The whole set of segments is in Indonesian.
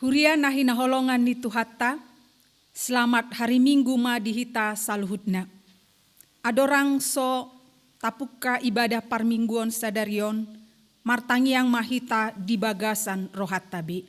Huria nahi naholongan ni Tuhatta, selamat hari Minggu ma dihita saluhutna. Adorang so tapuka ibadah parmingguan sadarion, martangiang mahita di bagasan rohat tabi.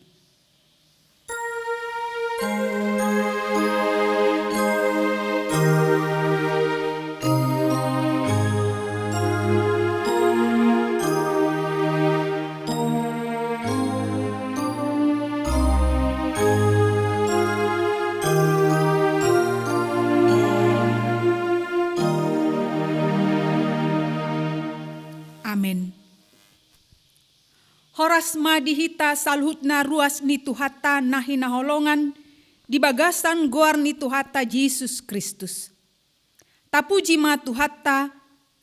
Amin. Horas ma dihita salhutna ruas ni Tuhatta nahi naholongan di bagasan goar ni Tuhatta Yesus Kristus. Tapuji ma Tuhatta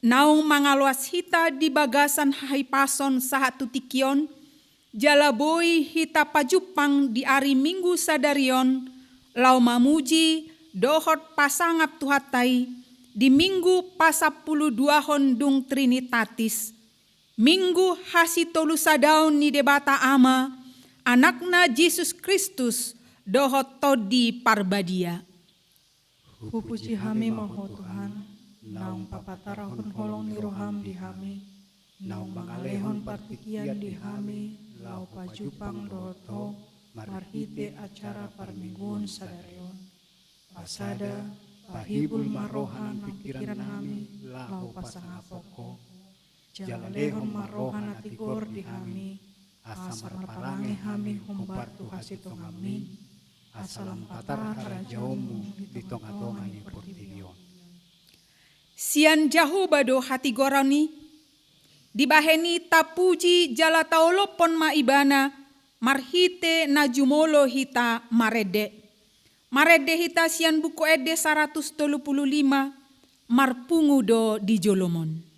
naung mangaluas hita di bagasan haipason sahatu tikion jalaboi hita pajupang di ari Minggu sadarion lau mamuji dohot pasangap Tuhattai di Minggu pasapuluh dua hondung Trinitatis. Minggu hasitolu sadaun ni debata ama, anakna Yesus Kristus dohot todi parbadia. Hupuji hami moho Tuhan, naung papatarahun holong ni roham di hami, naung mangalehon partikian di hami, lau pajupang dohoto, marhite acara parmingguan sadarion. Pasada, pahibul marohan pikiran hami, lau pasangapoko. Jalalehon marohan atigor di hami, asa marparange hami humbartu hasitong amin, asalam patara karajaumu di tong-atongan ni portidion. Sian jahu bado hati gorani, dibaheni tapuji jala taolopon maibana, marhite najumolo hita marede. Marede hita sian buku ede 135, marpungudo di Jolomon.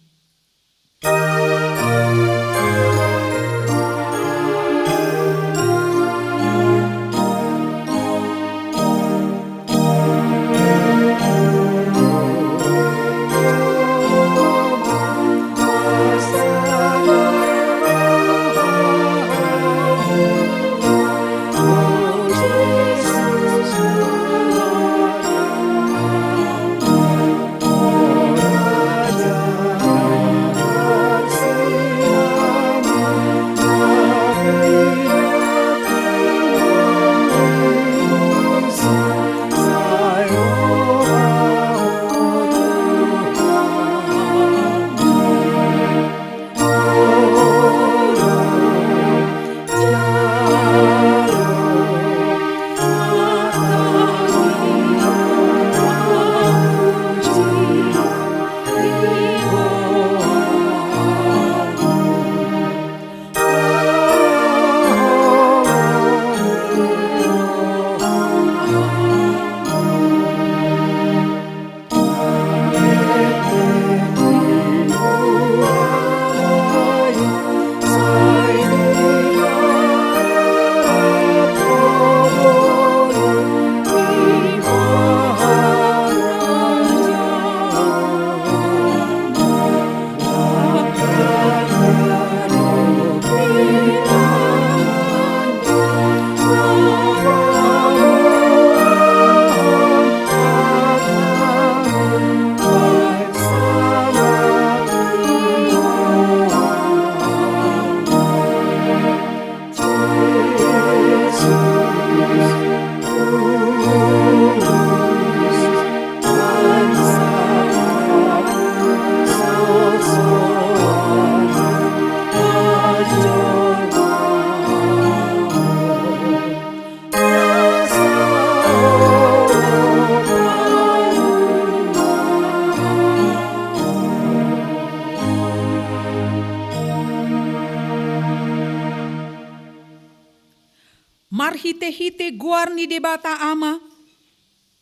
Marhite-hite guar ni debata ama,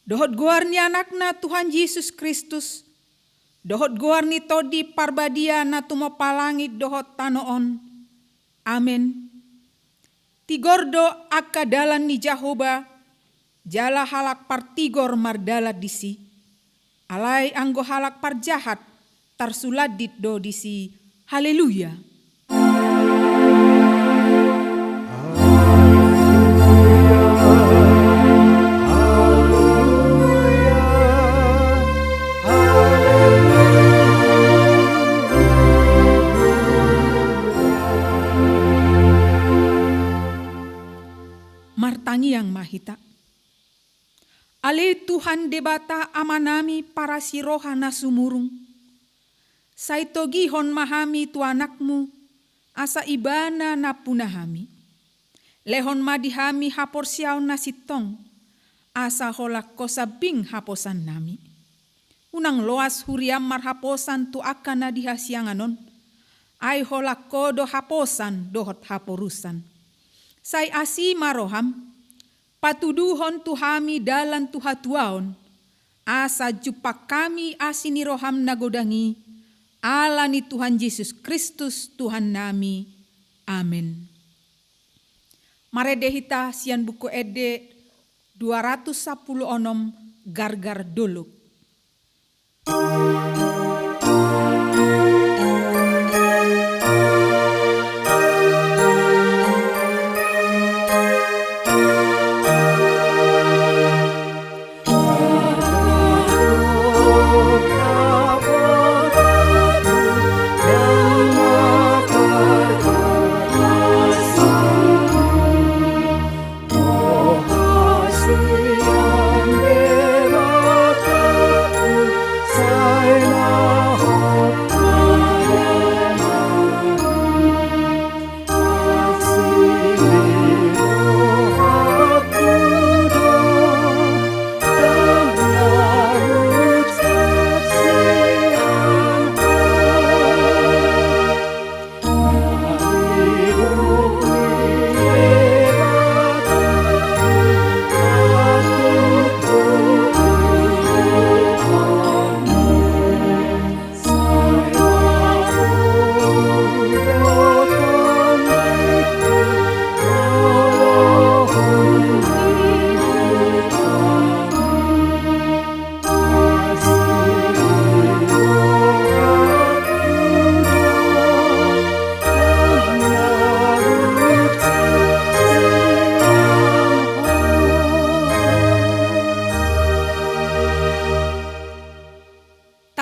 dohot guar ni anakna Tuhan Yesus Kristus, dohot guar ni todi parbadia na tumo palangit dohot tanoon. Amin. Tigordo akka dalan ni Jahoba, jala halak partigor mardala disi, alai anggo halak parjahat, tarsuladit do disi. Haleluya. Tuhan debata amanami para sirohana sumurung. Saitogihon mahami tu anakmu, asa ibana na punahami. Lehon madihami hapor siaw na sitong, asa holak kosabing haposan nami. Unang loas huriam marhaposan tu akan na dihasianganon, ay holak kodo haposan dohot haporusan. Say asi maroham, patuduhon tuhami dalan tuhatuaon, asa jupak kami asini roham nagodangi, ala ni Tuhan Yesus Kristus Tuhan nami. Amin. Maredehita sian buku ede 210 gargar dulu.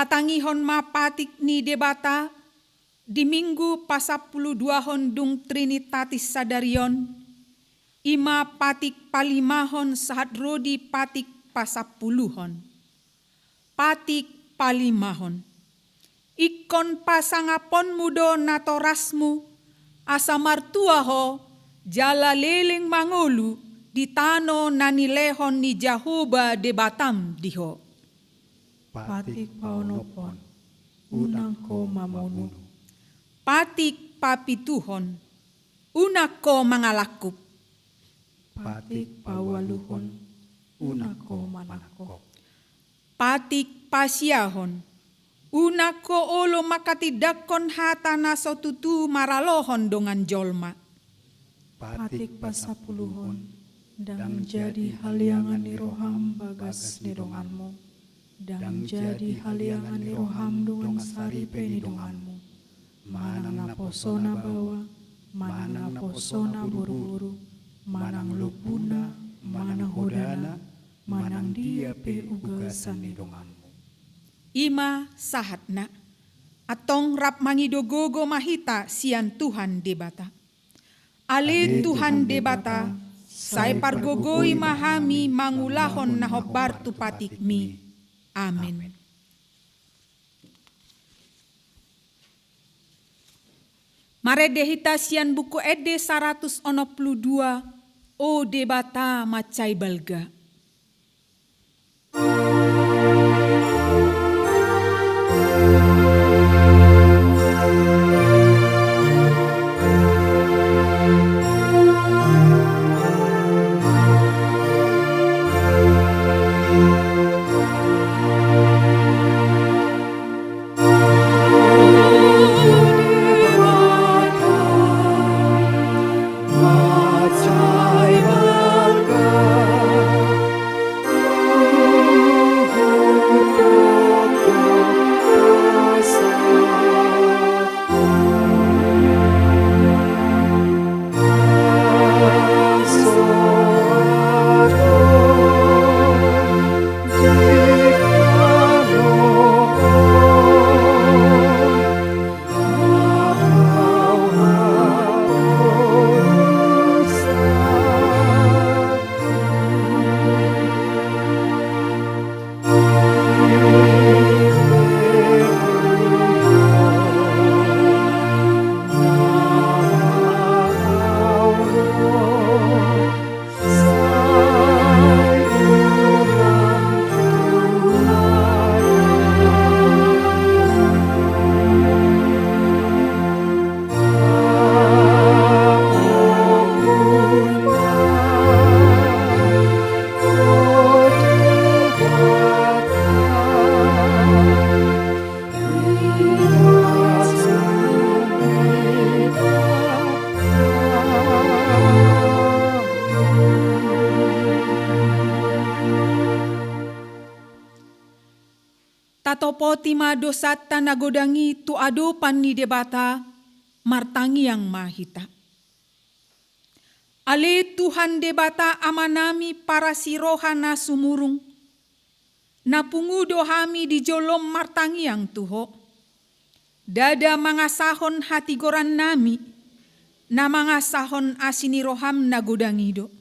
Tatangihon mapatik ni debata di minggu pasapuluh 2 hondung Trinitatis Sadarion, ima patik palimahon sahat rodi patik pasapuluhon. Patik palimahon. Ikon pasangapon mudo natorasmu, asa martuaho jala leleng mangolu di tano nanilehon ni Jahuba debatam diho. Patik paonopon, unang ko mamunu. Patik papituhon, unak ko mangalakup. Patik pawaluhon, unak ko manakop. Patik pasiahon, unak ko olo makatidakon hata na sotutu maralohon dongan jolma. Patik pasapuluhon, dang jadi haliangan ni roham bagas ni donganmu. Dan jadi haliangan ni roham dungan saripe ni donganmu. Manang naposona bawa, manang naposona buru-buru, manang lupuna, manang hodana, manang dia pe ugasan ni donganmu. Ima sahatna, atong rap mangidogogo mahita sian Tuhan debata. Ale Tuhan debata, say pargogoi mahami mangulahon na hobar tu patik mi. Amin. Maredehita sian buku ede 162 o debata macai balga. Macai balga poti ma dosata nagodangi tu adopan ni debata martangi yang mahita. Ale Tuhan debata amanami para siroha na sumurung, na pungudo hami di jolom martangi yang tuho. Dada mangasahon hati goran nami, na mangasahon asini roham nagodangido.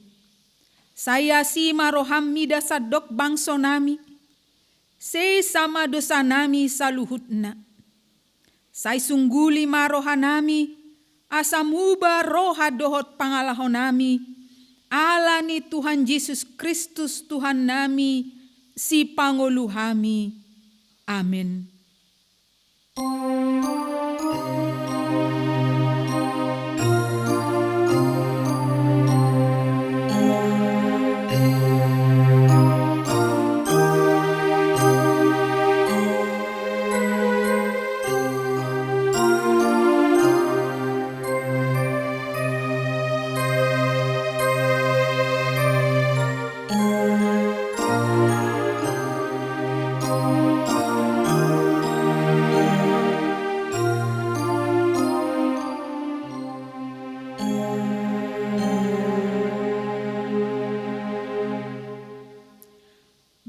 Saya si maroham mida sadok bangso nami, se sama dosa nami saluhutna. Say sungguli maroha nami, asamuba roha dohot pangalahon nami, ala ni Tuhan Yesus Kristus Tuhan nami, si pangoluhami. Amin.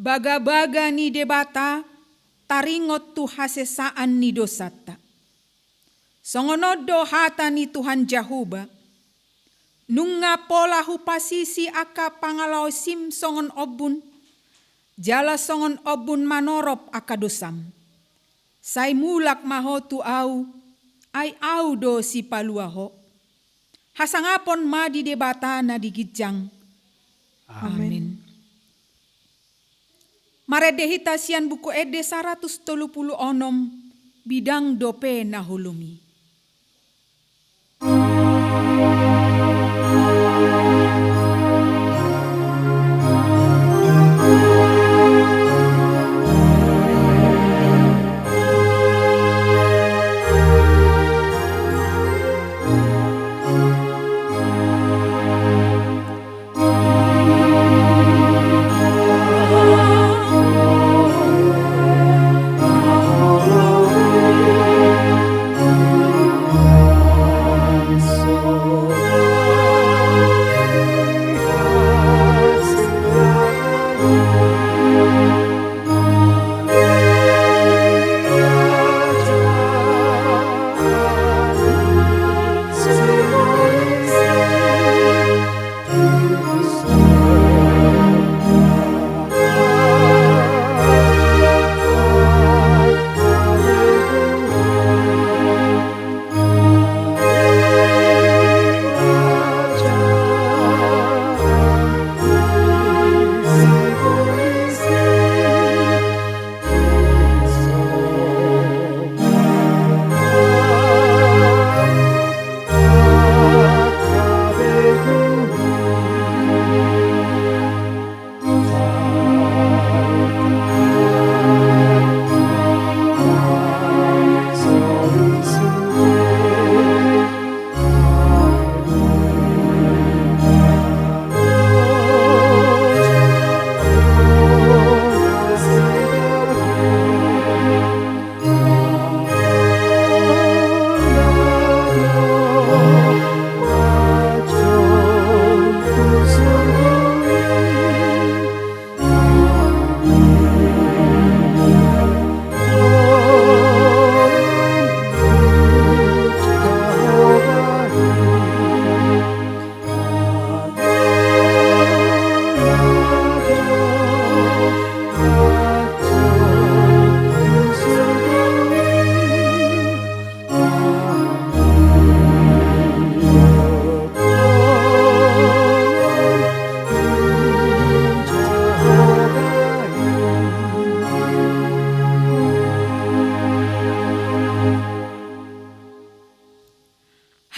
Baga-baga ni debata, taringot tu hasesaan ni dosata. Songonodo hata ni Tuhan Jahuba, nunga pola hupasisi aka pangalau sim songon obun, jala songon obun manorop aka dosam. Sai mulak maho tu au, ai au do si paluaho. Hasangapon ma di debata na digijang. Amin. Maredehita sian buku ede 136 bidang dope nahulumi.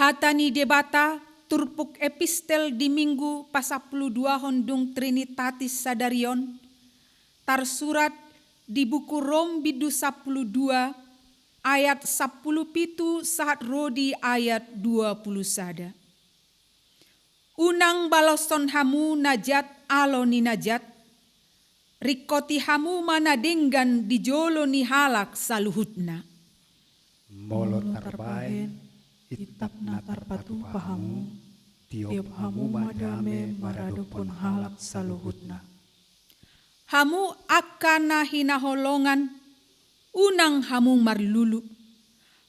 Hatani debata turpuk epistel di minggu pasaplu 2 hondung Trinitatis Sadarion, tarsurat di buku Rom bidu 12 ayat 10 pitu saat rodi ayat 20 sada. Unang baloson hamu najat alo ni najat, rikoti hamu mana denggan di jolo ni halak saluhutna. Molo tarbaen itap natar patu pahamu, tiop hamu madame maradopon halak saluhutna. Hamu akana hinaholongan, unang hamu marlulu.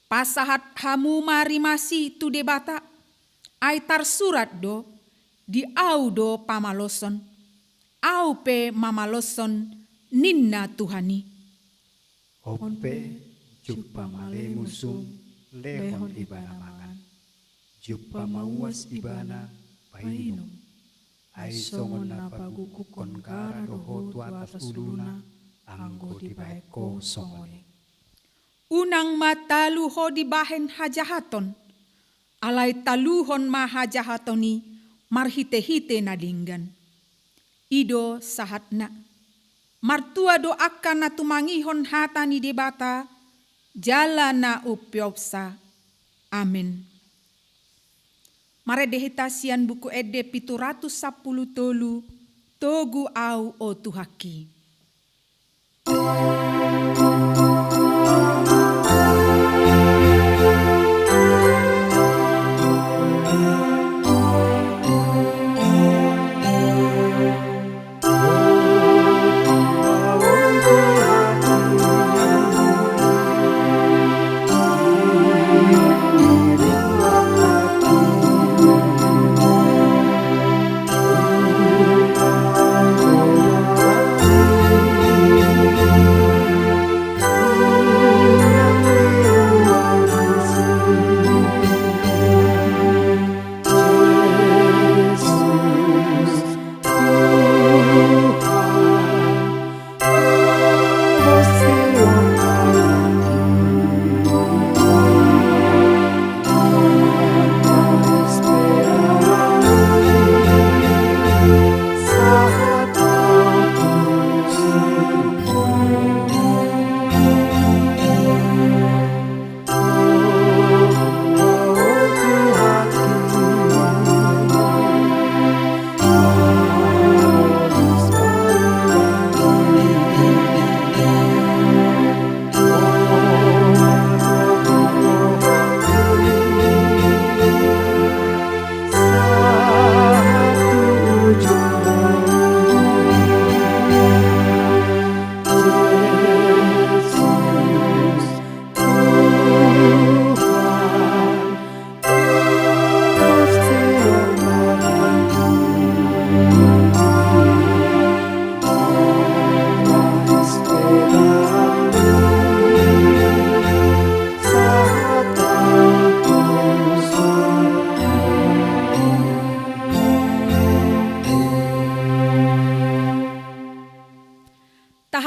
Pasahat hamu marimasi tu debata, aitar surat do, di au do pamaloson, au pe mamaloson ninna Tuhani. Ope jumpa male musung lehon ibana mangan, jumpa mauas ibana painum. Ai songon na paguku kon gara doho tu atas uluna, anggo di baeko songone. Unang matalu ho di bahen hajahaton, alai taluhon ma hajahatoni marhite-hite na dinggan. Ido sahatna, martua do akan na tumangihon hata ni debata, jala na upyopsa. Amin. Maredehitasian buku ede 710 togu au o Tuhaki.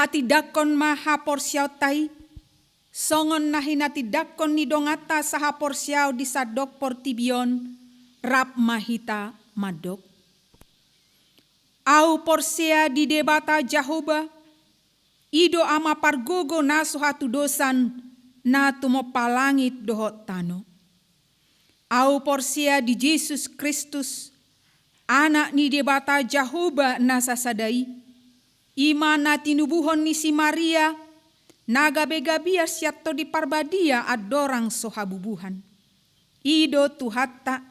Tidakon maha porsiaw tai, songon nahina tidakon ni dongata saha porsiaw di sadok portibion, rap mahita madok. Au porsia di debata Jahoba, ido ama pargogo naso hatu dosan na tumo palangit dohot tano. Au porsia di Yesus Kristus, anak ni debata Jahoba nasa sadai, imana tinubuhon ni si Maria, nagabe-gabia siato di parbadia adorang sohabubuhan. Ido tuhatta,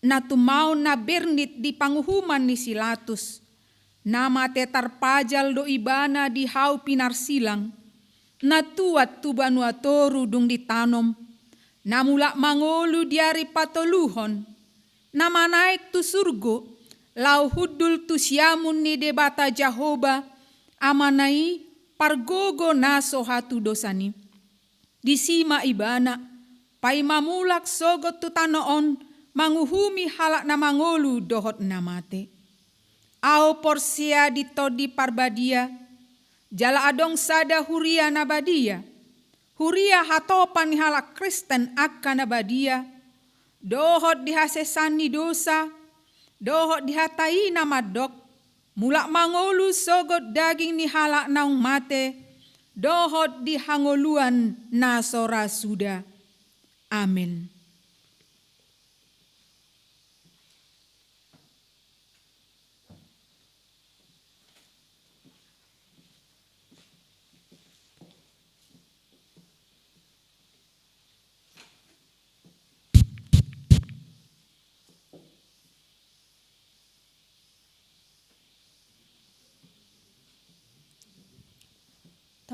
na tumau na bernit di panguhuman ni Silatus, nama tetar pajal do ibana di hau pinar silang, na tuat tubanua toru dung ditanom, na mulak mangolu diari patoluhon, nama naik tu surgo, lau hudul tu siamun ni debata Jahoba, amanai pargogo naso hatu dosani. Disima ibana, pai mamulak sogot tu tanoon, manguhumi halak na mangolu dohot namate. Au porsia ditodi parbadia, jala adong sada huria nabadia. Huria hatopan ni halak Kristen akan nabadia, dohot dihasesani dosa, dohot dihatai nama dok, mulak mangolu sogot daging ni halak naung mate, dohot dihangoluan nasora suda. Amin.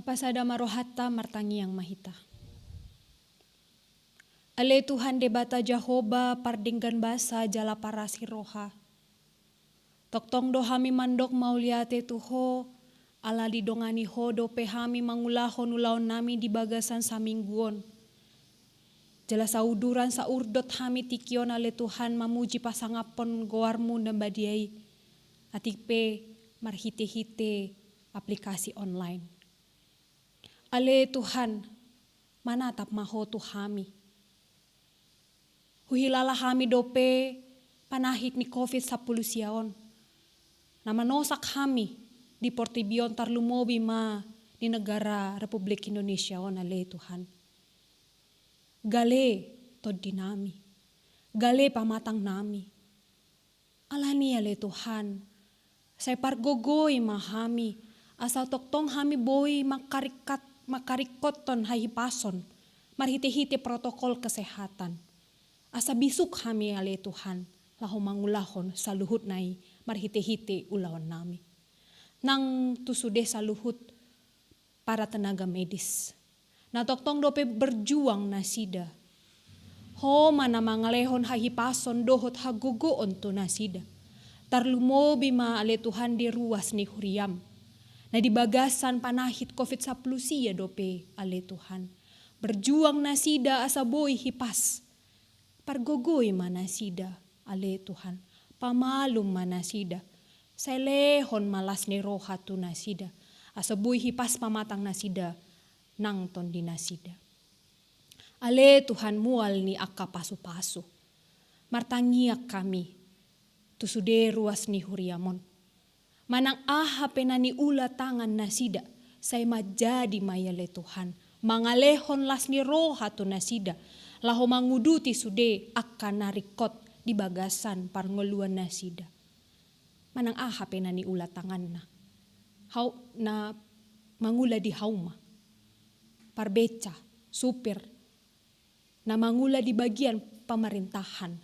Mapasada marohata martangi yang mahita. Ale Tuhan debata Jahoba pardinggan basa jala parasi roha. Toktong do hami mandok mauliate tuho, ala didongani ho do pehami mangulahon ulaon nami di bagasan samingguon. Jala sauduran saurdot hami tikion ale Tuhan mamuji pasangapon goarmu nambadiai. Atipe marhite-hite aplikasi online. Ale Tuhan manatap maho tu hami. Huhilala hami dope panahit ni COVID-10 siaon. Nama nosak hami di Portibion tarlumobi ma di negara Republik Indonesia on ale Tuhan. Gale tod dinami. Gale pamatang nami. Alani ale Tuhan. Saya pargogoy mahami. Asal toktong hami boy makarikot ton hahipason. Marhite-hite protokol kesehatan. Asa bisuk kami ale Tuhan, laho mangulahon sa luhut nai marhite-hite ulawan nami. Nang tusude sa luhut para tenaga medis. Natoktong dope berjuang nasida. Ho mana mangalehon hahipason dohot hagugoon to nasida. Tarlumobi ma ale Tuhan di ruas ni huriam. Na di bagasan panahit COVID-10 siya dope ale Tuhan. Berjuang nasida asa boy hipas. Pargogoy manasida, ale Tuhan. Pamalum manasida. Selehon malas ni roha tu nasida. Asabuy hipas pamatang nasida. Nang ton di nasida. Ale Tuhan mual ni akka pasu-pasu. Martangiak kami. Tusude ruas ni huriamon. Manang aha penani ula tangan nasida. Say majadi mayale Tuhan. Mangalehon las ni roha tu nasida. Laho manguduti sude akan narikot di bagasan parngoluan nasida. Manang aha penani ula tangan na. Hau na mangula di hauma. Parbeca, supir. Na mangula di bagian pemerintahan.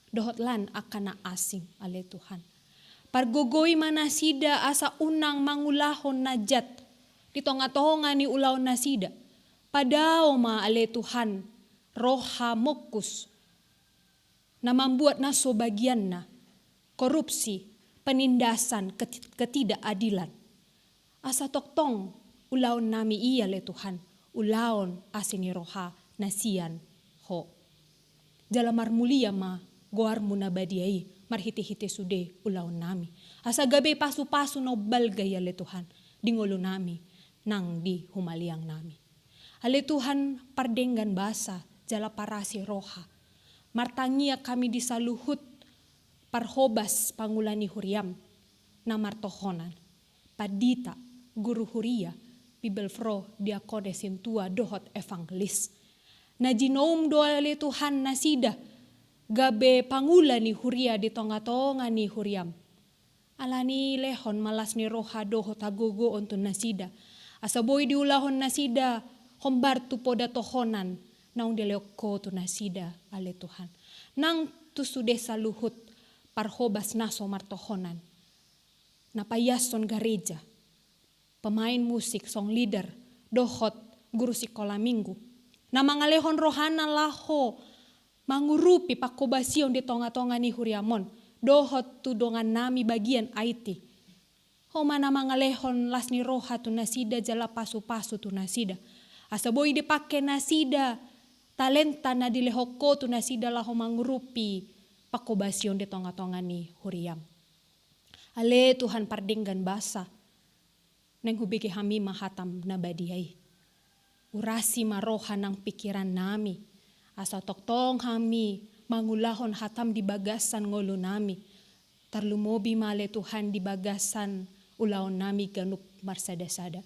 Dohotlan akan na asing ale Tuhan. Pargogoy manasida asa unang mangulahon najat. Di tonga-tonga ni ulaw nasida. Padao ma ale Tuhan. Roha mokus na membuat naso bagian na korupsi, penindasan, ketidakadilan. Asa toktong ulaon nami iya le Tuhan, ulaon asini roha nasian ho. Jalamar mulia ma goarmu na badiai marhite-hite sude ulaon nami. Asa gabe pasu-pasu no balgaya le Tuhan, dingolo nami nang di humaliang nami. Ale Tuhan pardenggan basa jala parasi roha. Martangia kami disaluhut parhobas pangulani huriam na martohonan. Padita guru huria bibelfro diakode sintua dohot evangelis. Na jinom doa le Tuhan nasida gabe pangulani huria di tonga-tonga ni huriam. Alani lehon malas ni roha dohot agogo untuk nasida. Asaboy diulahon nasida hombar tu poda tohonan. Naung dileoko tu nasida ale Tuhan. Nang tu sude saluhut parhobas naso martohonan. Napayason gereja. Pemain musik, song leader, dohot guru sekolah minggu. Na mangalehon rohana laho mangurupi pakobasion di tonga-tonga ni huriamon. Dohot tu dongan nami bagian IT. Ho mana mangalehon las ni roha tu nasida jala pasu-pasu tu nasida. Asaboy dipake nasida. Talenta na dilehoko tu nasida laho mangurupi pakobasion di tonga-tonga ni huriam. Ale Tuhan pardenggan basa. Neng hubiki hami mahatam na badiai. Urasi maroha ng pikiran nami. Asa toktong hami mangulahon hatam di bagasan ngolo nami. Tarlumobi male Tuhan di bagasan ulaon nami ganup marsada-sada.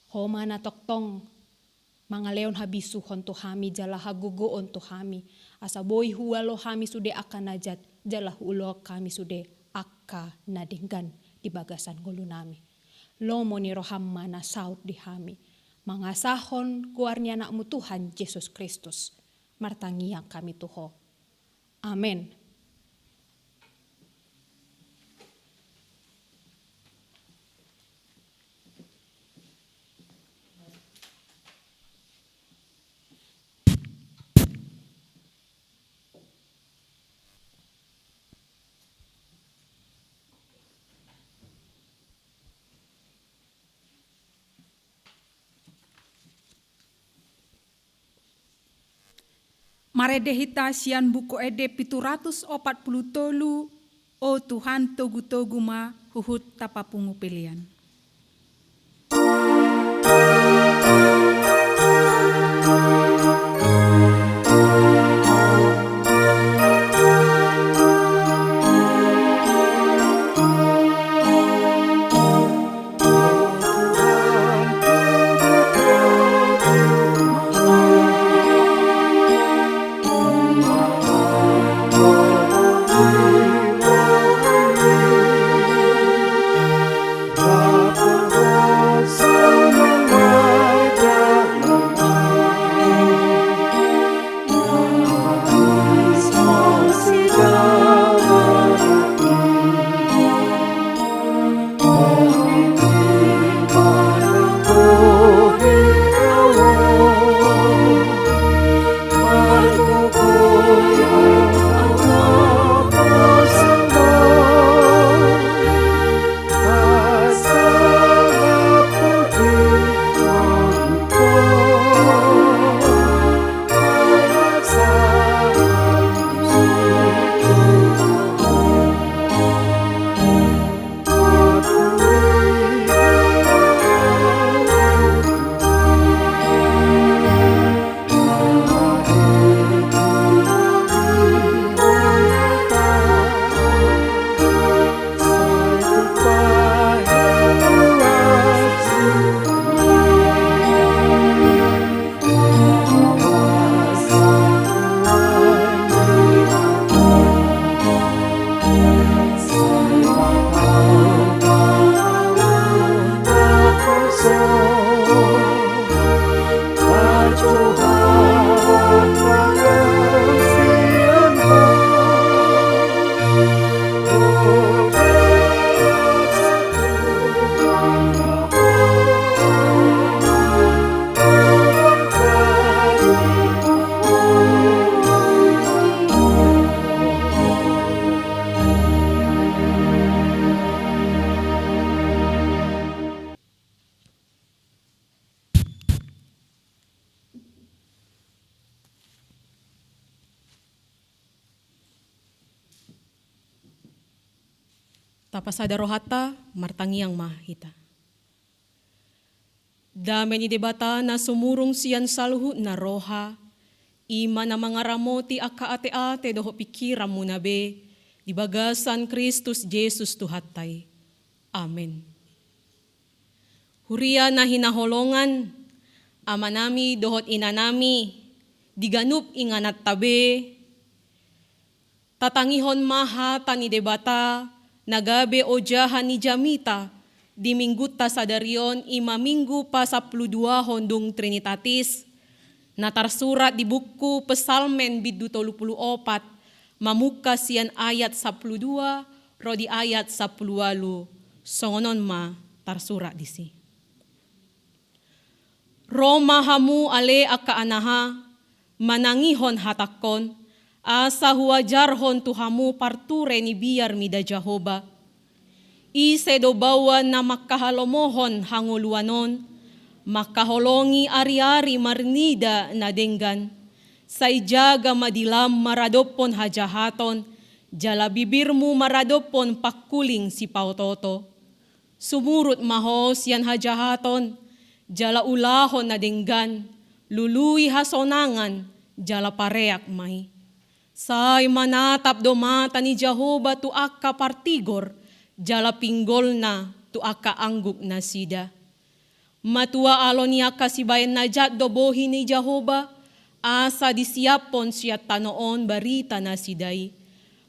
Homa na toktong mangaleon habisuhon to hami jala hagugoon to hami. Asa boy huwalo hami sude akan najat jala hulo kami sude akka nadinggan di bagasan ngolo nami. Lomo ni roham mana saut di hami. Mangasahon kuarnya anakmu Tuhan Yesus Kristus. Martangiang kami tuho. Amen. Maredehita sian buku ede 740 tolu, o Tuhan togu-togu ma huhut tapapungu pilihan. Tapasada rohata martangiang mahita. Dame ni debata na sumurong siyan saluhut na roha, ima na mga ramoti aka ate-ate doho pikiram mo na be, di bagasan Kristus Jesus tuhatay. Amen. Huria na hinaholongan, ama nami dohot ina nami, diganup inganat tabe, tatangihon mahata ni debata, nagabe o jahan ni Jamita, di mingguta sa darion imaminggu pa sa pluduahon dung Trinitatis, natarsurat di buku Pesalmen bidu 34, mamuka siyan ayat 12, rodi ayat 10, songonon ma tarsurat disi. Roma hamu ale akaanaha, manangihon hatakon, asa huwajarhon tuhamu parture ni biar mida Jehovah. Ise do bawa na makahalomohon hanguluanon, makaholongi ari-ari marnida na denggan, say jaga madilam maradopon hajahaton, jala bibirmu maradopon pakuling si pautoto. Sumurut mahos yan hajahaton, jala ulahon na denggan, lului hasonangan, jala pareak may. Say manatap do mata ni Jehovah tu akka partigor, jala pinggol na tu akka angguk na sida. Matua alon niya kasibayan na jat do bohi ni Jehovah, asa disiapon siya tanoon barita na siday.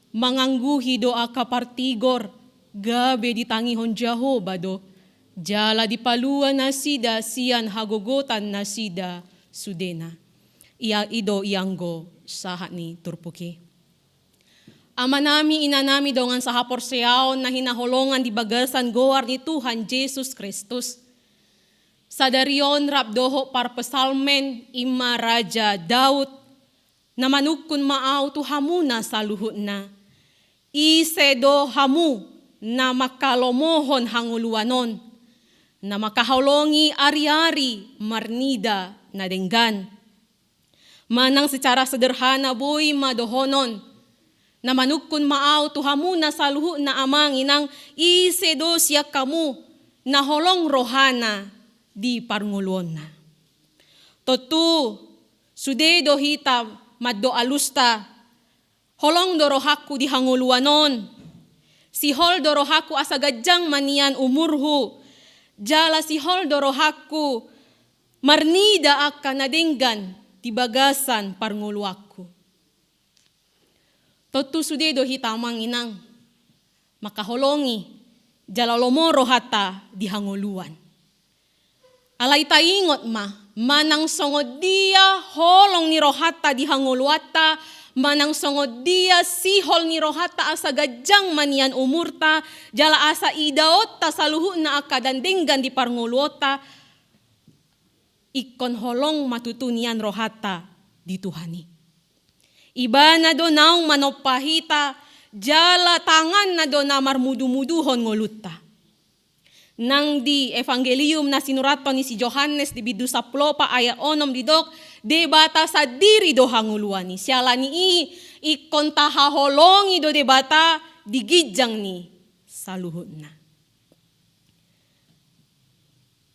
Mangangguhi do akka partigor, gabe ditangihon Jehovah do, jala dipaluan na sida siyan hagogotan na sida sudena. Iya ido ianggo sahat ni turpuki. Ama nami, ina nami dongan sa haporseaon na hinaholongan di bagasan goar ni Tuhan Jesus Kristus. Sa darion rabdoho par pesalmen ima Raja Daud, na manukun maaw tu hamuna sa luhut na. Isedo hamu na makalomohon hanguluanon, na makaholongi ari-ari marnida na denggan. Manang secara sederhana boy madohonon. Na manukun maaw tuhamuna sa luhu na amang inang isedosya kamu na holong rohana di parngulon na. Totu, sudedo hita maddo alusta, holong dorohaku di hanguluanon. Si hol dorohaku asagadyang manian umurhu, jala si hol dorohaku marnida akka nadinggan di bagasan parnguluaku. Totu sudedo hitamang inang, makaholongi, jalalomoro hata di hanguluan. Alay taingot manang songod dia holong ni rohata di hanguluata, manang songod dia sihol ni rohata asagadyang manian umurta, jala asa idaot ta saluhu na akadandinggan di parnguluota, ikon holong matutunian rohata di Tuhani. Iba na do naong manopahita, jala tangan na do na marmudu-muduhon ngolutta. Nang di evangelium na sinurato ni si Johannes di bidu 10 ayat 6 didok, debata sa diri do hanguluani. Siala ni ikon tahaholongi do debata digijang ni saluhod na.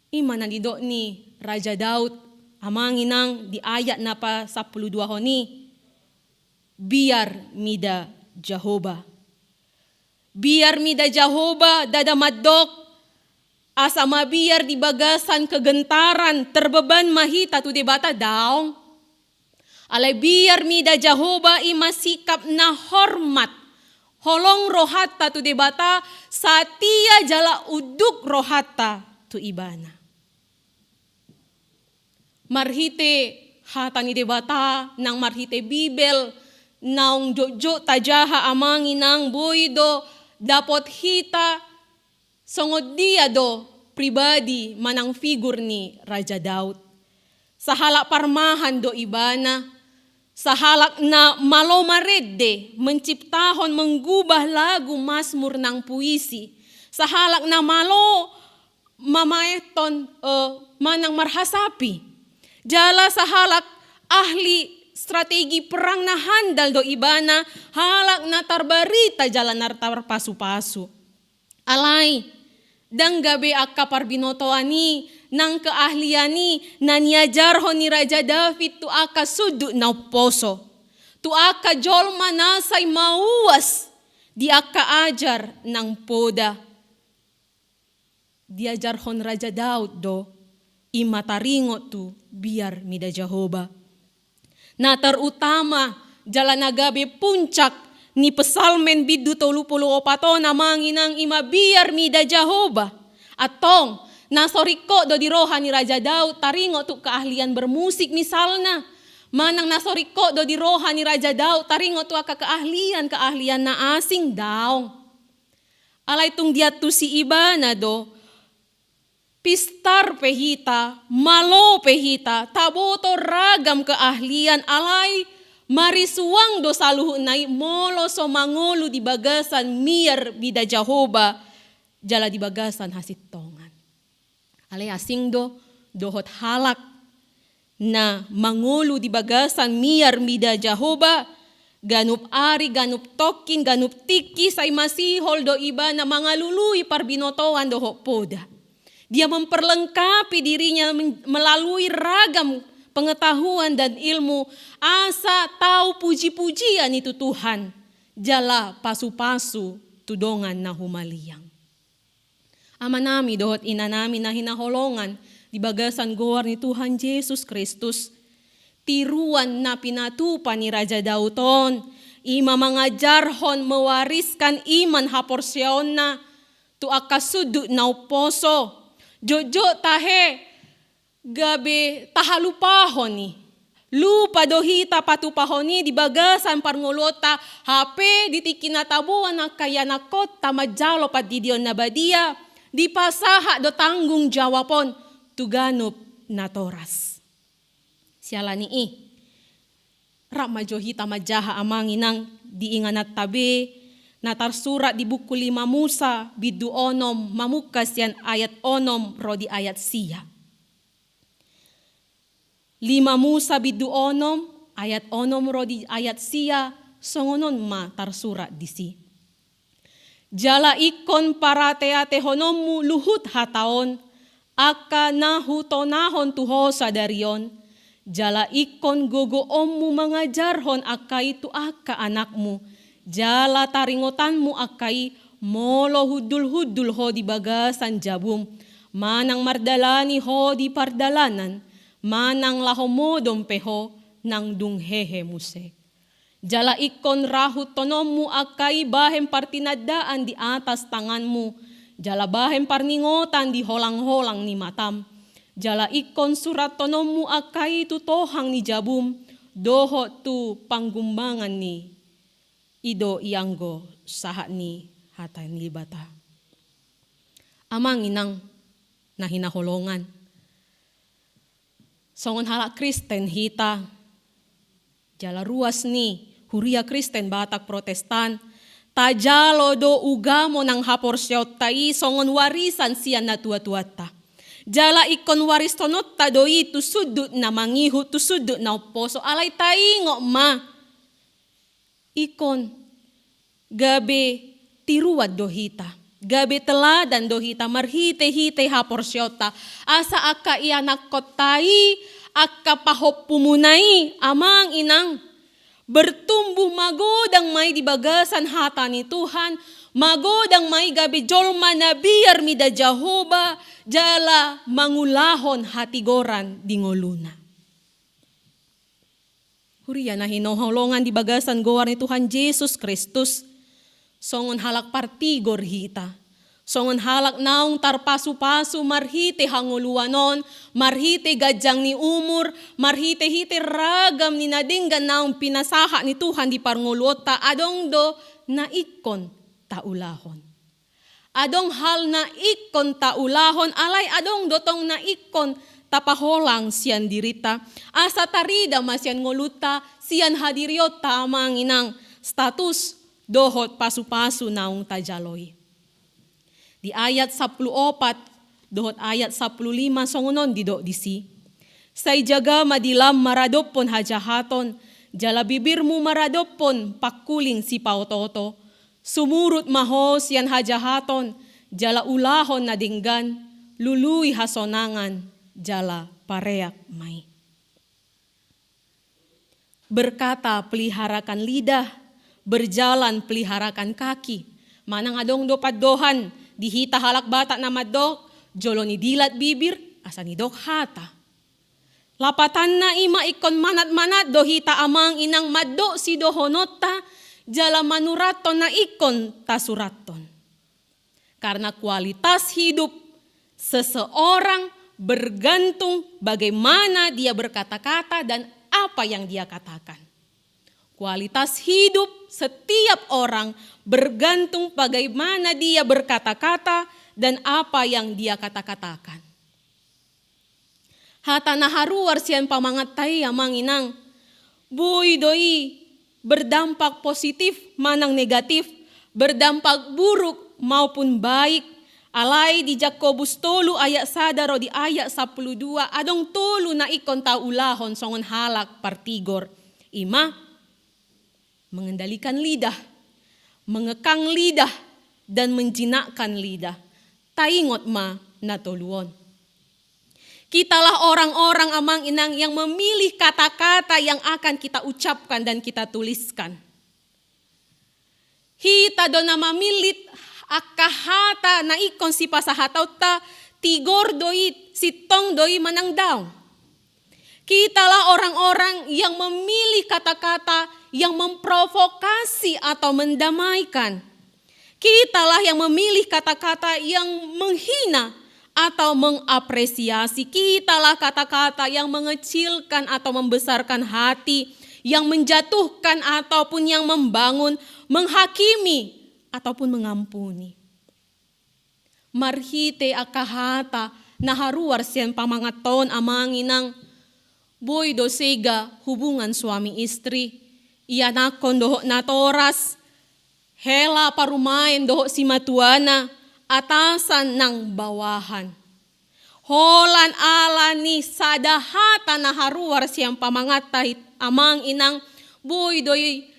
Ima na didok ni Raja Daud, amanginang di ayat na pa 12 honi, biar mida Jehovah. Biar mida Jehovah dadamadok asa mabiar di bagasan kegentaran terbeban mahita tu debata daong. Alay biar mida Jehovah ima sikap na hormat. Holong rohata tu debata satia jala uduk rohata tu ibana. Marhite hata ni debata nang marhite Bibel naung jojo tajaha amangi nang boydo dapot hita songod dia do pribadi manang figur ni Raja Daud. Sa halak parmahan do ibana, sa halak na malomarede menciptahon menggubah lagu Mazmur ng puisi, sa halak na malo mamaeton manang marhasapi, jala sa halak ahli strategi perang na handal do ibana, halak na tarbarita jala nartar pasu-pasu. Alay, dang gabi akka parbinotoani, nang keahliani, na niajarhon ni Raja David tu akka sudu na poso. Tu akka jolma nasay mauwas, di akka ajar ng poda. Diajarhon Raja Daud do, imataringo tu biar mida Jehovah. Na terutama jala nagabi puncak ni pesalmen bidu 34 na manginang ima biar mida Jehovah. Atong nasoriko do diroha ni Raja Daud taringo tu keahlian bermusik misalna. Manang nasoriko do diroha ni Raja Daud taringo tu aka keahlian na asing daong. Alay tung dia tu si ibana do pistar pehita, malo pehita, taboto ragam keahlian alay marisuang do saluhu nai molo so mangolu di bagasan miar bida Jehovah jala di bagasan hasitongan. Alay asing do dohot halak na mangolu di bagasan miar bida Jehovah ganup ari, ganup tokin, ganup tiki say masihol do iba na mga lului parbinotoan do poda. Dia memperlengkapi dirinya melalui ragam pengetahuan dan ilmu, asa tahu puji-pujian itu Tuhan, jala pasu-pasu tudongan na humaliang. Ama nami dohot ina nami na hinaholongan di bagasan goar ni Tuhan Yesus Kristus, tiruan na pinatupan ni Raja Dauton, ima mangajarhon mewariskan iman haporsyaon na, tu akasudu na uposo, jojo tahe gabe tahalupahon ni. Lupa dohita patupahon ni di bagasan parngolota hape ditikinatabuan na kaya nakot tamajalo patidion na badia di pasaha do tanggung jawapon tuganop na toras. Siala ni rak majohita majaha amanginang diinganat tabe na tarsurat di buku 5 Musa bidu 6 mamukas yan ayat 6 rodi ayat siya. 5 Musa bidu 6 Ayat onom ro di ayat siya, songonon ma tarsurat disi. Jala ikon parateate honommu luhut hataon, aka nahutonahon tuho sa darion. Jala ikon gogoommu mangajarhon akai tu aka anakmu. Jala taringotanmu akai molo hudul-hudul ho di bagasan jabum. Manang mardalani ho di pardalanan, manang lahomodom peho nang dunghehe muse. Jala ikon rahut tonommu akai bahem partinadaan di atas tanganmu. Jala bahem parningotan di holang-holang ni matam. Jala ikon surat tonommu akai tutohang ni jabum. Doho tu panggumbangan ni ido ianggo sahat ni hatan libata. Amang inang nahinaholongan. Songon halak Kristen hita. Jala ruas ni huria Kristen Batak Protestan. Tajalo do ugamo ng haporsyot tai songon warisan siya na tuwa-tuwata. Jala ikon waris tonot ta doi tusudut na mangihu tusudut na oposo alay taingo ma. Ikon gabe tiruad dohita. Gabe teladan dohita marhite-hite haporsyota. Asa aka ianak kotai aka pahopumunai amang inang. Bertumbuh magodang may di bagasan hata ni Tuhan. Magodang may gabi jolma na biar mida Jehovah. Jala mangulahon hatigoran di ngoluna. Huriya na hinoholongan di bagasan gowar ni Tuhan Jesus Kristus. Songon halak partigor hita. Songon halak naong tarpasu-pasu marhite hanguluanon, marhite gajang ni umur, marhite-hite ragam ni nadinggan naong pinasaha ni Tuhan di parnguluota, adong do na ikon taulahon. Adong hal na ikon taulahon, alay adong dotong na ikon tapaholang siyan dirita. Asa tarida masyan nguluta, siyan hadiriota amang inang status dohot pasu-pasu naong tajaloy. Di ayat 14, dohot ayat 15, songonon dido disi. Say jaga madilam maradopon hajahaton, jala bibirmu maradopon pakuling si pautoto. Sumurut mahos yan hajahaton, jala ulahon na dinggan, lului hasonangan, jala pareak may. Berkata peliharakan lidah, berjalan peliharakan kaki. Manang adong dopaddohan, dihita halak bata na madok, jolo ni dilat bibir, asa ni dok hata. Lapatan na ima ikon manat-manat dohita amang inang maddo si dohonota, jala manuraton na ikon tasuraton. Karena kualitas hidup seseorang bergantung bagaimana dia berkata-kata dan apa yang dia katakan. Kualitas hidup setiap orang bergantung bagaimana dia berkata-kata dan apa yang dia kata-katakan. Hata naharuar siyan pamangatay amang inang. Buy doi berdampak positif manang negatif, berdampak buruk maupun baik. Alay di Jakobus 3 ayat 1 di ayat 12 adong tulu na ikon taulahon songon halak partigor. Ima, mengendalikan lidah, mengekang lidah, dan menjinakkan lidah. Taingot ma natuluon. Kitalah orang-orang amang inang yang memilih kata-kata yang akan kita ucapkan dan kita tuliskan. Hita do na mamilit akahata na ikon si pasahataw ta tigor doi sitong doi manang daw. Kitalah orang-orang yang memilih kata-kata yang memprovokasi atau mendamaikan. Kitalah yang memilih kata-kata yang menghina atau mengapresiasi. Kitalah kata-kata yang mengecilkan atau membesarkan hati, yang menjatuhkan ataupun yang membangun, menghakimi ataupun mengampuni. Marhite akahata naharuar siyan pamangaton amang inang. Boy dosega hubungan suami istri. Iyanakon doho natoras. Hela parumain doho si matuana. Atasan ng bawahan. holan alani sadahata na haruar siyang pamangatahit amang inang buy doy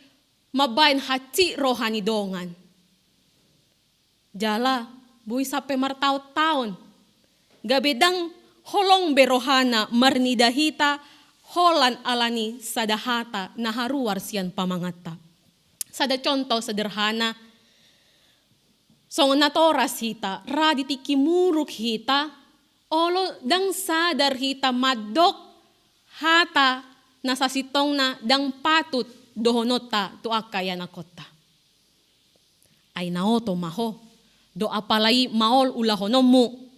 mabain haci rohani dongan. Jala buy sape martaut-taon. Gabedang holong berohana marnidahita holan alani sadahata na haruar siyang pamangata. Sada contoh sederhana, songon natoras hita, raditi kimuruk hita, olo dang sadar hita madok hata nasasitong na dang patut dohonota tu akaya nakota. Ay naoto maho, do apalay maol ulahonomu.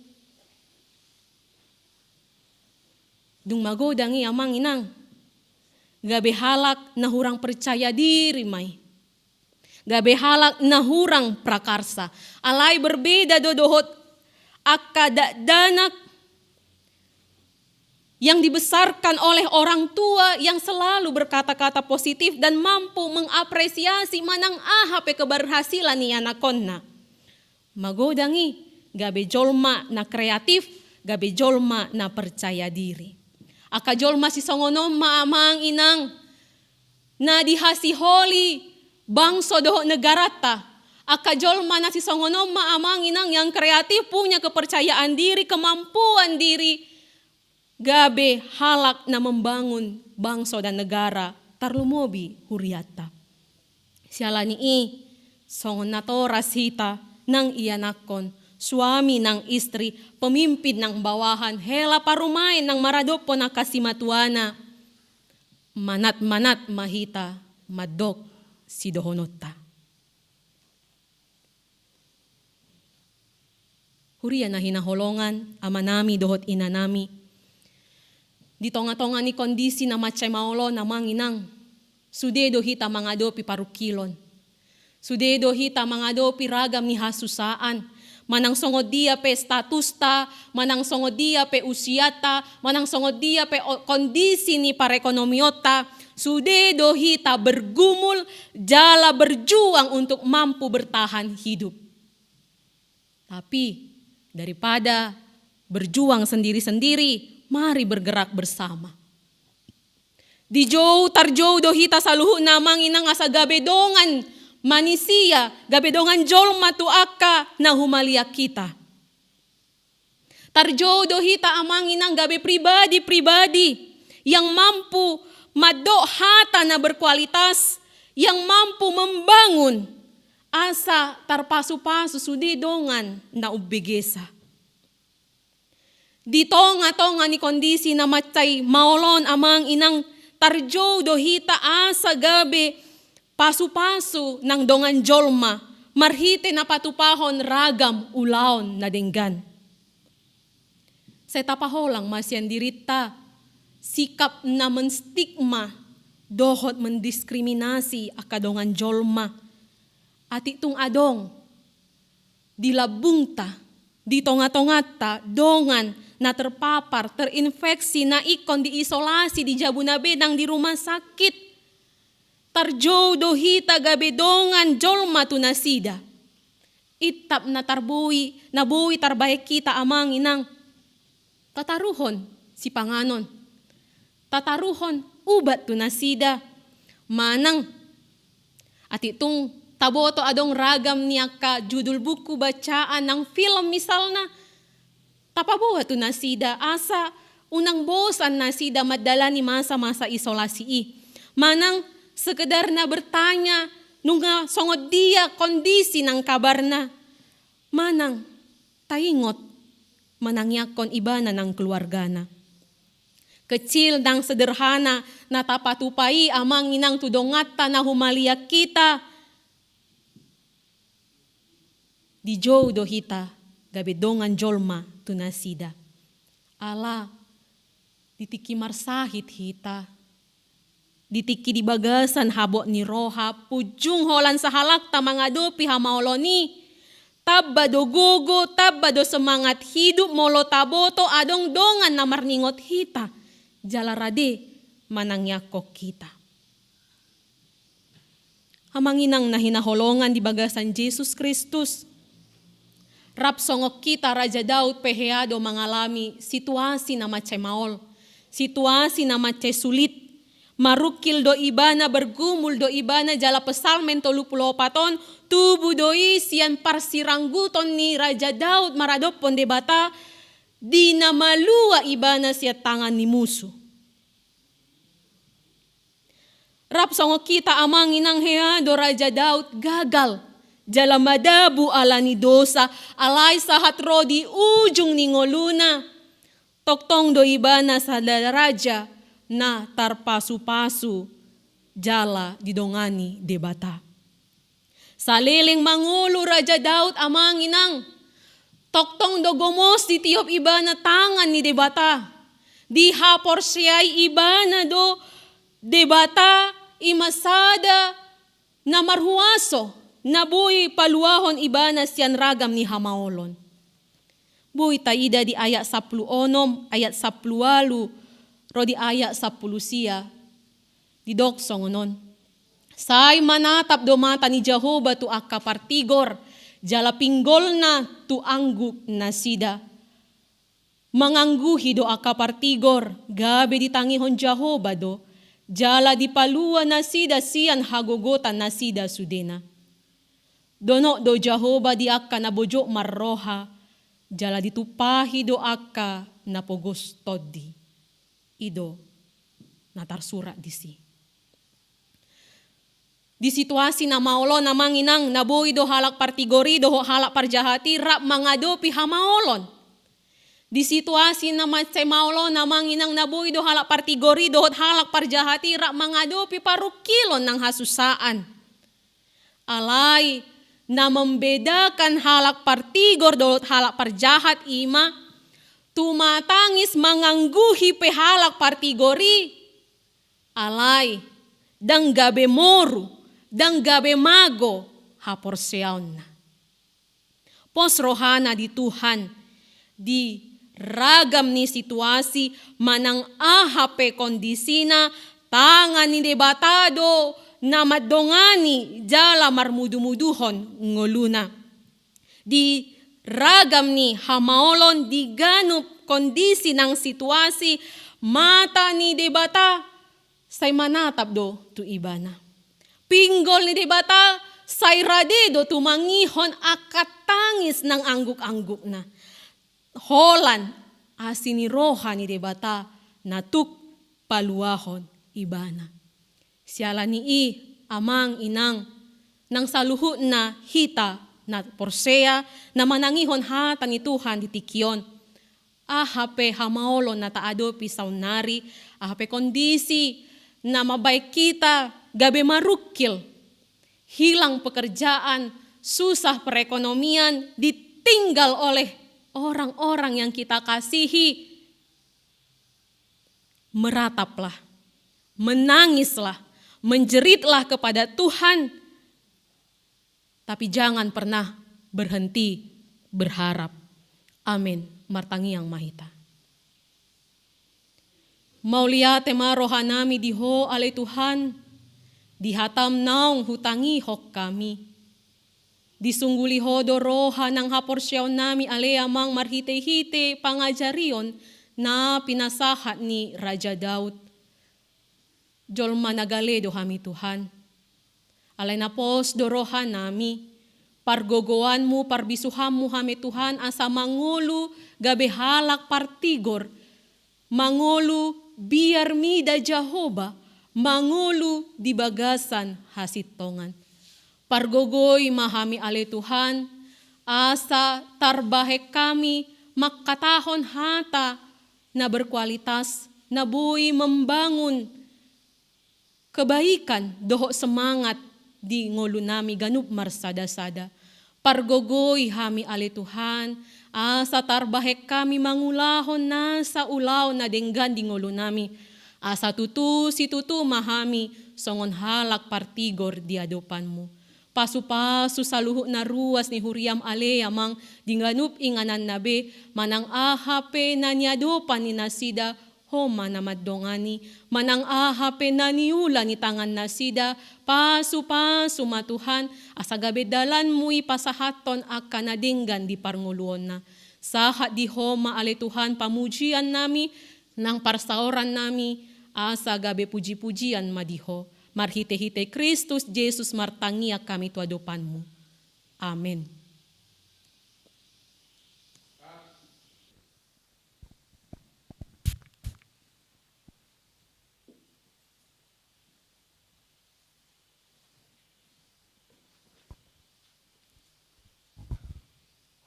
Dung magodangi amang inang, gabe halak na hurang percaya diri may. Gabe halak na hurang prakarsa. Alay berbeda dodohot akadadanak yang dibesarkan oleh orang tua yang selalu berkata-kata positif dan mampu mengapresiasi manang ahape keberhasilan ni anakonna. Magodangi, gabe jolma na kreatif, gabe jolma na percaya diri. Aka jolma si songonom maamang inang na dihasiholi bangso doho negarata. Aka jolma na si songonom maamang inang yang kreatif punya kepercayaan diri, kemampuan diri. Gabe halak na membangun bangso dan negara tarlumobi huriata. Sialani songon nato rasita nang iyanakon, suami ng istri, pemimpin ng bawahan, hela parumain ng maradopo na kasimatuana. Manat-manat mahita, madok si dohonota. Huriya na hinaholongan, ama nami dohot ina nami. Di tonga-tonga ni kondisi na macay maolo na manginang. Sudedo hita mga dopi parukilon. Sudedo hita mga dopi ragam ni hasusaan. Manang songod dia pe statusta, manang songod dia pe usiata, manang songod dia pe kondisi ni parekonomiota. Sudedo hita bergumul, jala berjuang untuk mampu bertahan hidup. Tapi daripada berjuang sendiri-sendiri, mari bergerak bersama. Di jauh tarjauh dohita saluhu namang inang asa gabedongan manisia, gabedongan jolma tu aka na humalia kita. Tarjauh dohita amang inang gabe pribadi-pribadi yang mampu madok hata na berkualitas, yang mampu membangun asa tarpasu-pasu sudi dongan na ubigesa. Di tonga-tonga ni kondisi na macay maolon amang inang tarjo dohita asa gabe pasu-pasu ng dongan jolma marhite na patupahon ragam ulaon na denggan. Sa tapaholang masyan dirita sikap na menstigma dohot mendiskriminasi akadongan jolma at itong adong dilabungta di tonga-tongata dongan na terpapar, terinfeksi, na ikon diisolasi di Jabunabe nang di rumah sakit. Tarjo dohita gabedongan jolma tu nasida. Itap na tarbuhi, nabuhi tarbaik kita amang inang. Tataruhon si panganon. Tataruhon ubat tu nasida. Manang at itong taboto adong ragam niya ka judul buku bacaan ng film misalna. Tapabuha tu nasida asa unang bosan nasida madala ni masa-masa isolasi. Manang sekedar na bertanya nunga songod dia kondisi ng kabar na. Manang taingot manangyakon ibana ng keluarga na. Kecil dan sederhana na tapatupai amang inang tudongata na humalia kita. Di jow dohita gabedongan jolma tunasida. Ala, ditiki marsahit hita. Ditiki di bagasan habok ni roha, pujung holan sa halakta mga dopi hamaoloni. Tabba do gogo, tabba do semangat hidup molo taboto adong dongan na marningot hita. Jalarade manangyakok kita. Hamanginang na hinaholongan di bagasan Jesus Kristus. Rapsongok kita Raja Daud peheado mengalami situasi na macemaol, situasi na mace sulit. Marukil do ibana bergumul do ibana jala pesalmen 34 tubuh doi sian parsirangguton ni Raja Daud maradopon debata di namalua ibana sia tangan ni musuh. Rapsongok kita amangin ang heado Raja Daud gagal. Jala madabu ala ni dosa, alay sahat rodi ujung ni ngoluna. Toktong do ibana sa raja na tarpasu-pasu jala didongani debata. Saliling mangulo Raja Daud amang inang. Toktong do gomos di tiop ibana tangan ni debata. Di hapor siya'y ibana do debata imasada na marhuaso. Nabuy paluahon ibana siyan ragam ni hamaolon. Buy taida di ayat 10 ayat 10 rodi ayat 10 siya. Di doksong onon. Say manatap do mata ni Jehovah tu akka partigor. Jala pinggol na tu angguk na sida. Mangangguhi do akka partigor. Gabi di tangihon Jehovah do. Jala di palua na sida siyan hagogotan na sida sudena. Dono do Jehovah di akka nabojo marroha, jala ditupahi do akka napogos todi. Ido natarsurat disi. Di situasi na maolon na manginang nabuhi do halak partigori do halak parjahati rap mangadopi hamaolon. Di situasi na maolon na manginang nabuhi do halak partigori do halak parjahati rap mangadopi parukilon ng hasusaan. Alay na membedakan halak partigor dolot halak parjahat ima, tumatangis mangangguhi pe halak partigori, alay, dang gabe moru, dang gabe mago, hapor siyaon na. Pos rohana di Tuhan, di ragam ni situasi, manang ahape kondisina, tangan ni debatado, na madongani jala marmudu-muduhon ngoluna. Di ragam ni hamaolon di ganup kondisi ng situasi mata ni debata say manatap do tu ibana. Pinggol ni debata say radedo tumangihon akatangis ng angguk-angguk na. Holan asiniroha ni debata natuk paluahon ibana. Siala ni amang inang nang saluhut na hita na porseya na manangihon hata ni Tuhan di tikyon. Ahape hamaolon na taadopi saunari, ahape kondisi na mabay kita gabi marukil. Hilang pekerjaan, susah perekonomian, ditinggal oleh orang-orang yang kita kasihi. Merataplah, menangislah, menjeritlah kepada Tuhan, tapi jangan pernah berhenti berharap. Amin. Martangi yang mahita. Maulia tema rohanami diho ale Tuhan, dihatam naung hutangi hok kami. Disungguli hodo roha ng haporsyaw nami ale amang marhite-hite pangajarion na pinasahat ni Raja Daud. Jol managale do kami Tuhan. Alay na pos dorohan nami. Pargogoan mo, parbisuhan mo kami Tuhan asa mangulu gabi halak partigor. Mangulu biar mida Jehovah. Mangulu di bagasan hasitongan. Pargogoy mahami ale Tuhan. Asa tarbahek kami makatahon hata na berkualitas. Na buhay membangun kebaikan, doho semangat di ngolu nami ganup marsada-sada. Pargogoy hami ale Tuhan, asa tarbahek kami mangulahon na sa ulaw na denggan di ngolu nami. Asa tutu si tutu mahami, songon halak partigor di adopan mo. Pasu-pasu sa luhut na ruas ni Huriam ale amang di nganup inganan nabe, manang ahape na niadopan ni nasida, Homa na madongani, manang ahape na niula ni tangan na sida, pasu-pasu matuhan, asa gabi dalan mo ipasahaton ak kanadinggan di parnguluon na. Sahat di homa ale Tuhan pamujian nami, nang parsaoran nami, asa gabi puji-pujian madiho. Marhite-hite Kristus Jesus martangiak kami tuadopan mo. Amen.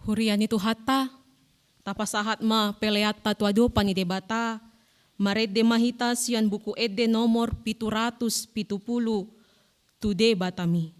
Hurian itu hata, tapasahat ma peleata tuadopan ni debata, marede mahita sian buku ede nomor 770, tude batami.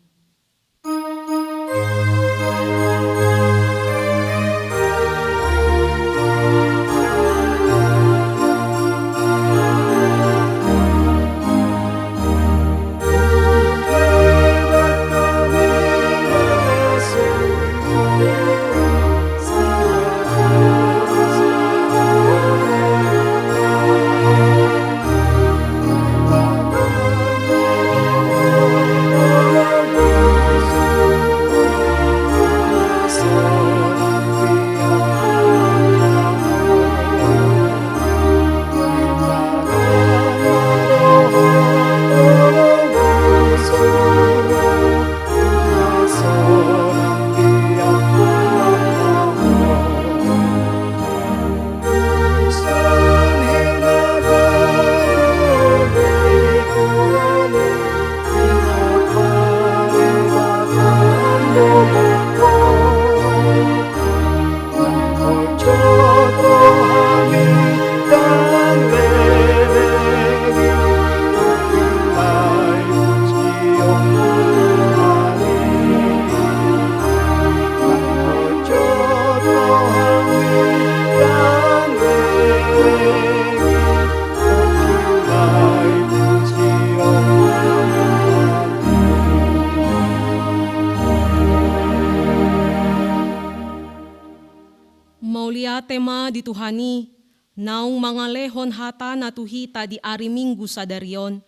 Tema di Tuhani, naong mga lehon hata na tuhita di ari minggu sa daryon,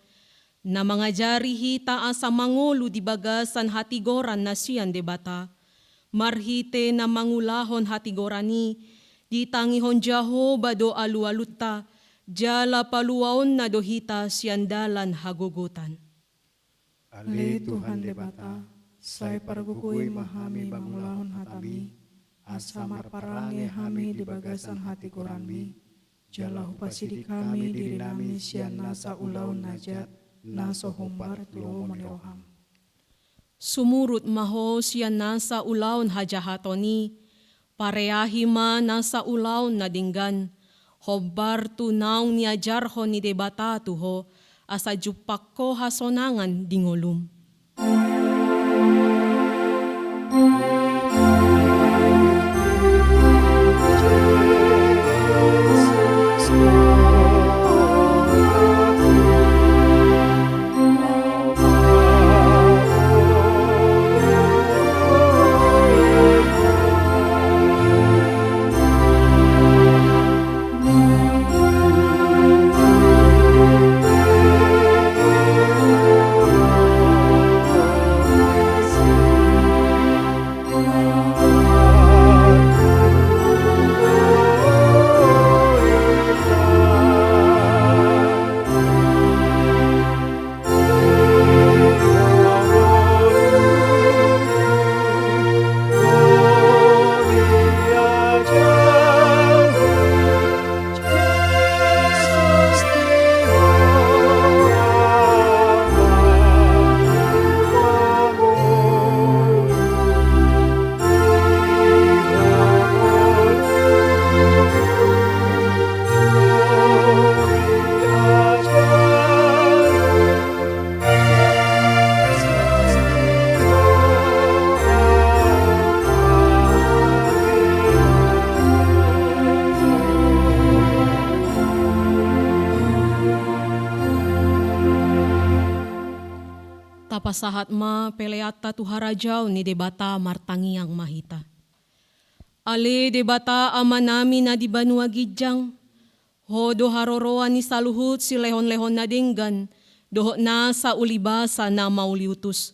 na mga jari hita asa mangolo di bagasan hatigoran na siyan debata, marhite na mangulahon hatigorani, di tangihon Jehova do alualuta, jala paluaon na dohita siyan dalan hagugutan. Ale Tuhan debata, say pargukuy mahami mangulahon hatami, asa marparange hami di bagasan hati koranmi, jalahu pasidi kami diri nami sian nasa ulaun najat, naso humbar tulo maniroham. Sumurut maho siyan nasa ulaun hajahatoni, pareahi ma nasa ulaun na dinggan, hobbar tu naong niajarho ni debata tuho, asa jupak ko hasonangan dingolum. Pasahat ma peleata tuharajaw ni debata martangiang mahita. Ale debata ama nami na di banua gijang, Hodo haroroan ni saluhut si lehon-lehon na dinggan, doho na sa ulibasa na mauliutus.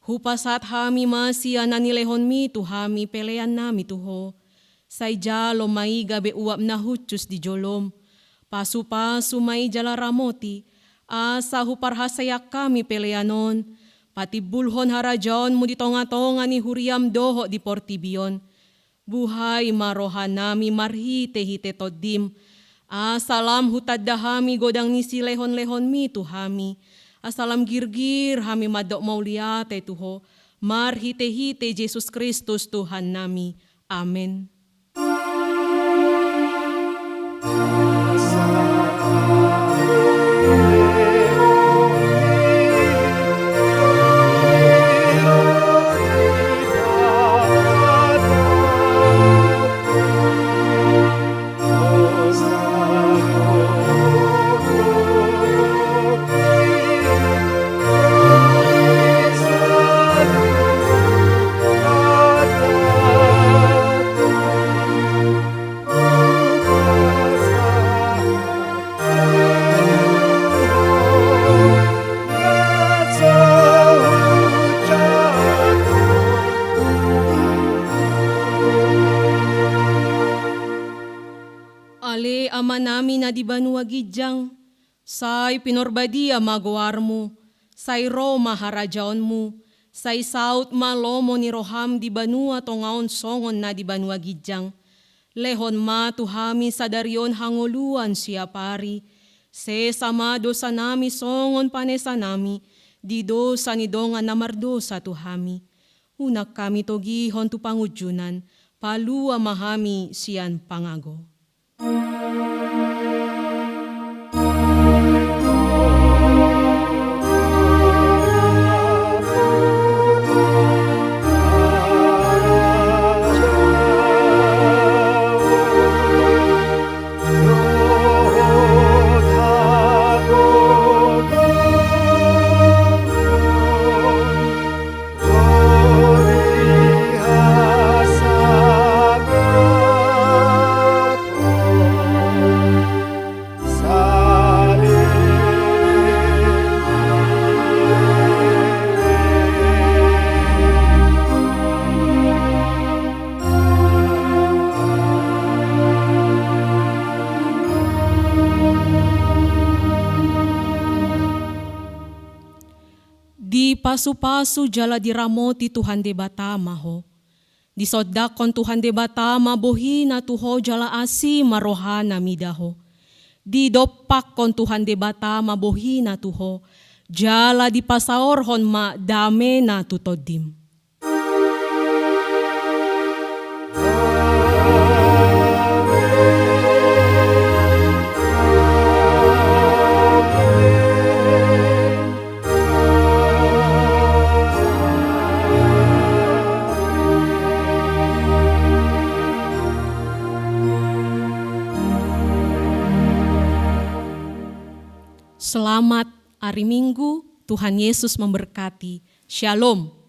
Hupasat hami masya na nilehon mi tu hami pelean nami tuho. Say jalo may gabi uwap na hutsus di jolom. Pasu-pasu may jala ramoti, asa huparhasayak kami peleanon. Pati bulhon harajon mo di tonga-tonga ni huriam doho di portibion. Buhay marohan nami marhite-hite todim. Asalam hutad dahami godang ni si lehon-lehon mi tu hami. Asalam girgir hami madok mauliate tuho. Marhite-hite Jesus Kristus Tuhan nami. Amen. Ale ama namin na di banua gidyang, say pinorbadia magwar mo, say Roma harajaon mo, say South malomo ni roham di banua tongaon songon na di banua gidyang. Lehon ma tuhami sa daryon hanguluan siya pari, se samado sa nami songon panesa nami, dido sa nidongan na mardosa tuhami. Unak kami togihon tu pangujunan, palua mahami siyan pangago. Di pasu-pasu jala diramoti Tuhan de batama ho. Di sodakon Tuhan de batama bohina tuho jala asi marohana midaho. Di dopak kon Tuhan de batama bohina tuho. Jala di pasaorhon ma dame na tutodim. Selamat hari Minggu, Tuhan Yesus memberkati. Shalom.